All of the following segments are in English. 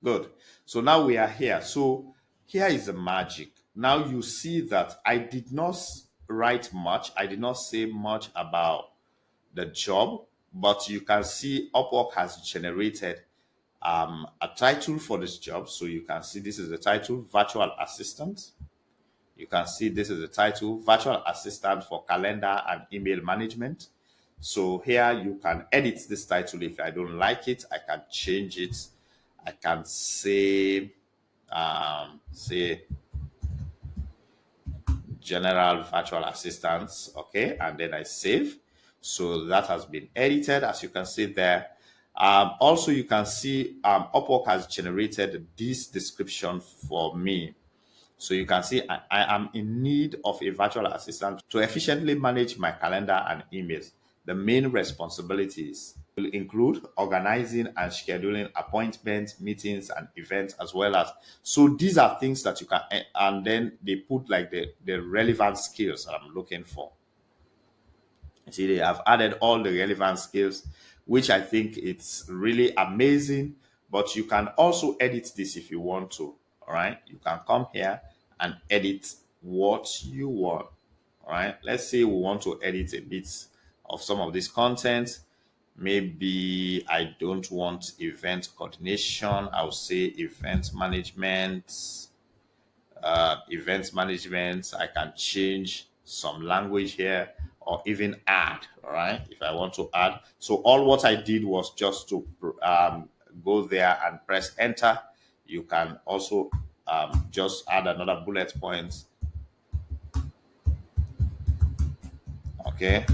Good. So now we are here. So here is the magic. Now you see that I did not write much. I did not say much about the job, but you can see Upwork has generated a title for this job. So you can see this is the title, virtual assistant. You can see this is the title, virtual assistant for calendar and email management. So here you can edit this title. If I don't like it, I can change it. I can say general virtual assistants, okay, and then I save. So that has been edited, as you can see there. Also, you can see Upwork has generated this description for me. So you can see I am in need of a virtual assistant to efficiently manage my calendar and emails. The main responsibilities will include organizing and scheduling appointments, meetings, and events, as well as. So these are things that you can, and then they put like the relevant skills that I'm looking for. See, they have added all the relevant skills, which I think it's really amazing. But you can also edit this if you want to. All right, you can come here and edit what you want. All right, let's say we want to edit a bit of some of this content. Maybe I don't want event coordination. I'll say event management. Event management, I can change some language here or even add, all right, if I want to add. So all what I did was just to go there and press enter. You can also just add another bullet point. Okay,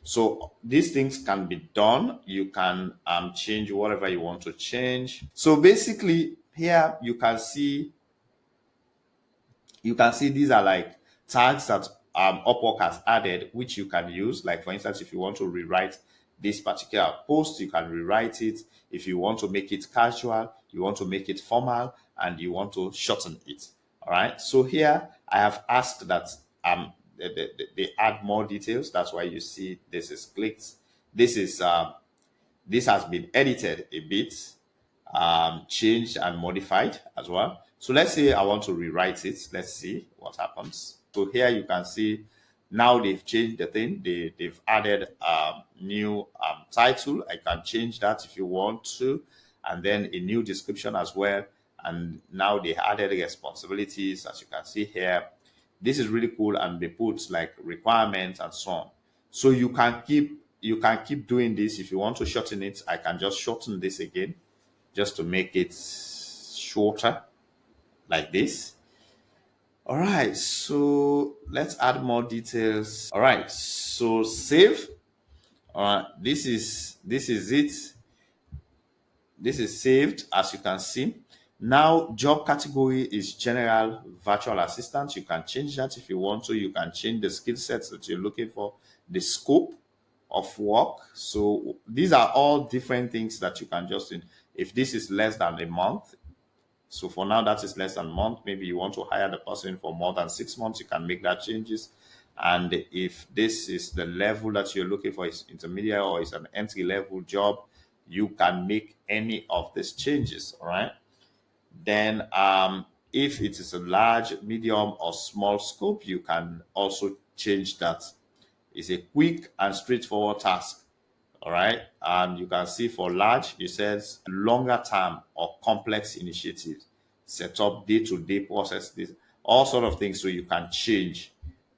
so these things can be done. You can change whatever you want to change. So basically here you can see these are like tags that Upwork has added, which you can use. Like, for instance, if you want to rewrite this particular post, you can rewrite it. If you want to make it casual, you want to make it formal, and you want to shorten it. All right. So here I have asked that they add more details. That's why you see this is clicked. This has been edited a bit, changed and modified as well. So let's say I want to rewrite it. Let's see what happens. So here you can see now they've changed the thing. They've added a new title. I can change that if you want to, and then a new description as well. And now they added responsibilities, as you can see here. This is really cool, and they put like requirements and so on. So you can keep doing this. If you want to shorten it, I can just shorten this again just to make it shorter like this. All right, so let's add more details. All right, so save. All right, this is it. This is saved, as you can see. Now, job category is general virtual assistant. You can change that if you want to. You can change the skill sets that you're looking for, the scope of work. So these are all different things that you can just in. If this is less than a month, so for now that is less than a month. Maybe you want to hire the person for more than 6 months, you can make that changes. And if this is the level that you're looking for, is intermediate or is an entry level job, you can make any of these changes. All right. Then if it is a large, medium, or small scope, you can also change that. It's a quick and straightforward task. All right. And you can see for large, it says longer term or complex initiatives, set up day-to-day processes, all sort of things. So you can change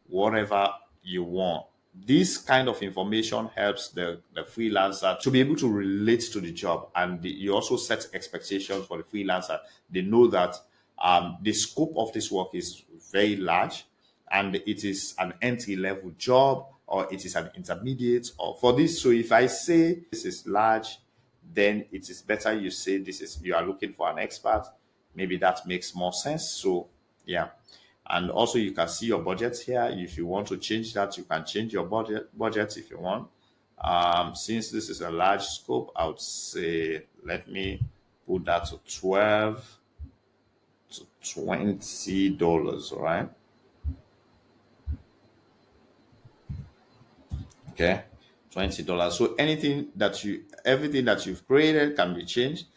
whatever you want. This kind of information helps the freelancer to be able to relate to the job. And you also set expectations for the freelancer. They know that the scope of this work is very large, and it is an entry level job, or it is an intermediate, or for this. So if I say this is large, then it is better you say this is, you are looking for an expert. Maybe that makes more sense. So yeah. And also you can see your budget here. If you want to change that, you can change your budget if you want. Since this is a large scope, I would say let me put that to 12 to $20. All right. Okay, $20. So everything that you've created can be changed.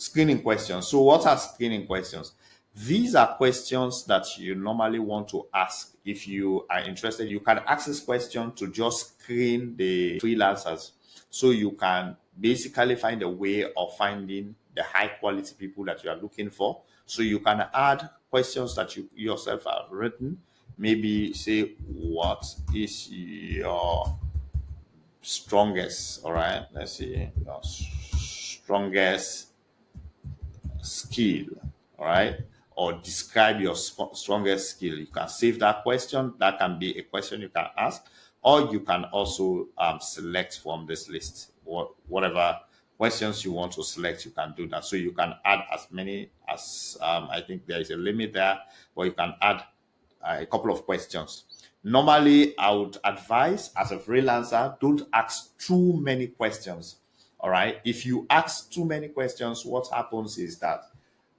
Screening questions. So what are screening questions? These are questions that you normally want to ask. If you are interested, you can ask this question to just screen the freelancers. So you can basically find a way of finding the high quality people that you are looking for. So you can add questions that you yourself have written. Maybe say, what is your strongest? All right, let's see, your strongest skill, all right? Or describe your strongest skill. You can save that question. That can be a question you can ask, or you can also select from this list. Whatever questions you want to select, you can do that. So you can add as many as I think there is a limit there, but you can add a couple of questions. Normally, I would advise as a freelancer, don't ask too many questions. All right. If you ask too many questions, what happens is that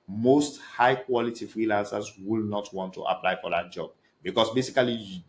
most high quality freelancers will not want to apply for that job, because basically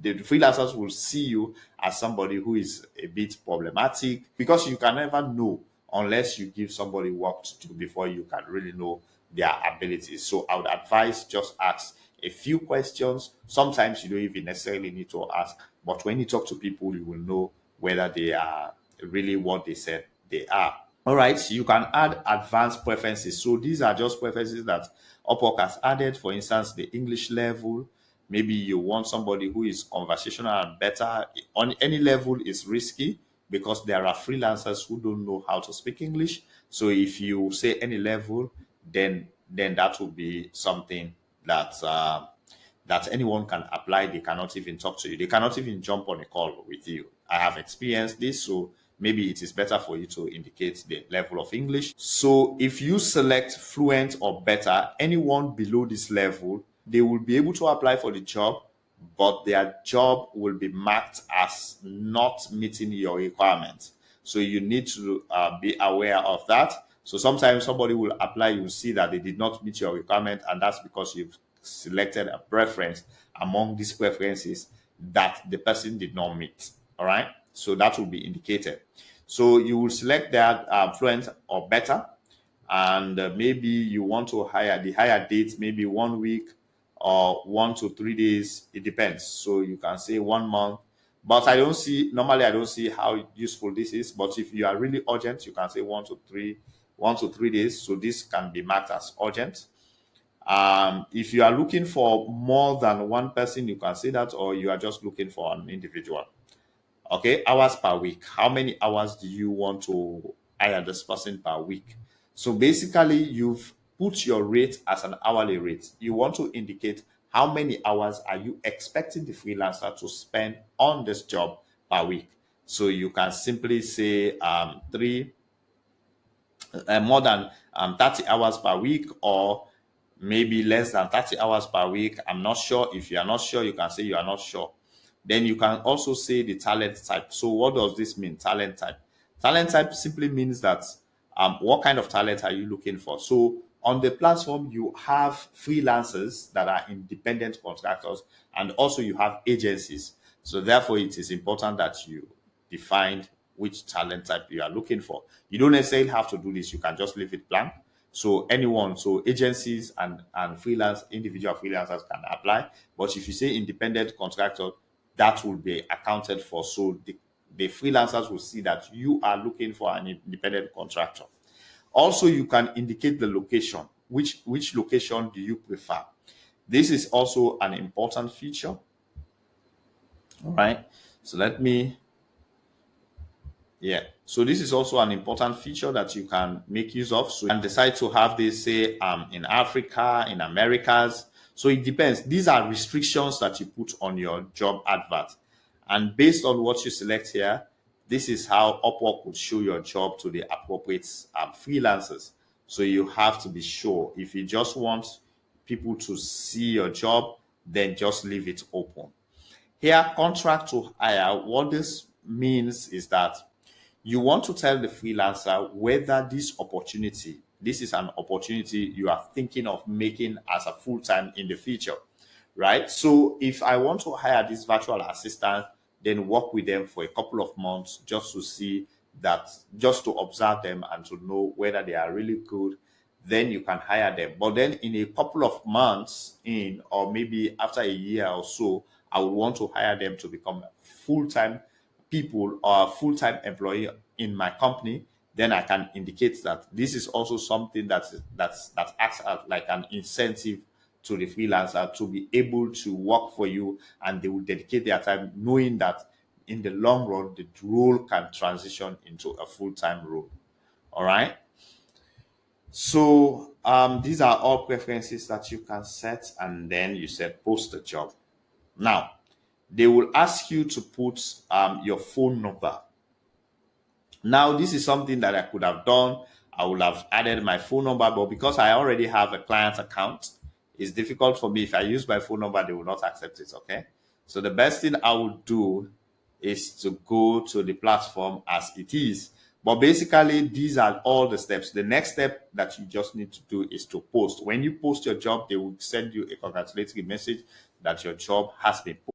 the freelancers will see you as somebody who is a bit problematic, because you can never know unless you give somebody work to do before you can really know their abilities. So I would advise just ask a few questions. Sometimes you don't even necessarily need to ask, but when you talk to people, you will know whether they are really what they said they are. All right, you can add advanced preferences. So these are just preferences that Upwork has added. For instance, the English level. Maybe you want somebody who is conversational and better. On any level is risky, because there are freelancers who don't know how to speak English. So if you say any level, then that will be something that anyone can apply. They cannot even talk to you. They cannot even jump on a call with you. I have experienced this, so maybe it is better for you to indicate the level of English. So if you select fluent or better, anyone below this level, they will be able to apply for the job, but their job will be marked as not meeting your requirements. So you need to be aware of that. So sometimes somebody will apply, you will see that they did not meet your requirement, and that's because you've selected a preference among these preferences that the person did not meet. All right. So that will be indicated. So you will select that fluent or better, and maybe you want to hire the higher date, maybe 1 week or 1 to 3 days. It depends. So you can say 1 month, but I don't see how useful this is. But if you are really urgent, you can say 1 to 3 days. So this can be marked as urgent. If you are looking for more than one person, you can say that, or you are just looking for an individual. Okay, hours per week. How many hours do you want to hire this person per week? So basically, you've put your rate as an hourly rate. You want to indicate how many hours are you expecting the freelancer to spend on this job per week. So you can simply say more than 30 hours per week, or maybe less than 30 hours per week. I'm not sure. If you are not sure, you can say you are not sure. Then you can also say the talent type. So what does this mean, talent type? Talent type simply means that what kind of talent are you looking for? So on the platform, you have freelancers that are independent contractors, and also you have agencies. So therefore, it is important that you define which talent type you are looking for. You don't necessarily have to do this. You can just leave it blank. So anyone, so agencies and freelance, individual freelancers can apply. But if you say independent contractor, that will be accounted for. So the freelancers will see that you are looking for an independent contractor. Also, you can indicate the location. Which location do you prefer? This is also an important feature. All right. So yeah. So this is also an important feature that you can make use of. So you can decide to have this, say, in Africa, in Americas. So it depends. These are restrictions that you put on your job advert. And based on what you select here, this is how Upwork would show your job to the appropriate freelancers. So you have to be sure. If you just want people to see your job, then just leave it open. Here, contract to hire, what this means is that you want to tell the freelancer whether this is an opportunity you are thinking of making as a full-time in the future, right? So if I want to hire this virtual assistant, then work with them for a couple of months just to see that just to observe them and to know whether they are really good, then you can hire them. But then in a couple of months in, or maybe after a year or so, I would want to hire them to become full-time people or full-time employee in my company. Then I can indicate that this is also something that acts as like an incentive to the freelancer to be able to work for you, and they will dedicate their time knowing that in the long run the role can transition into a full-time role. All right. So these are all preferences that you can set, and then you said post the job. Now they will ask you to put your phone number. Now, this is something that I could have done. I would have added my phone number, but because I already have a client account, it's difficult for me. If I use my phone number, they will not accept it. Okay. So the best thing I would do is to go to the platform as it is. But basically, these are all the steps. The next step that you just need to do is to post. When you post your job, they will send you a congratulatory message that your job has been posted.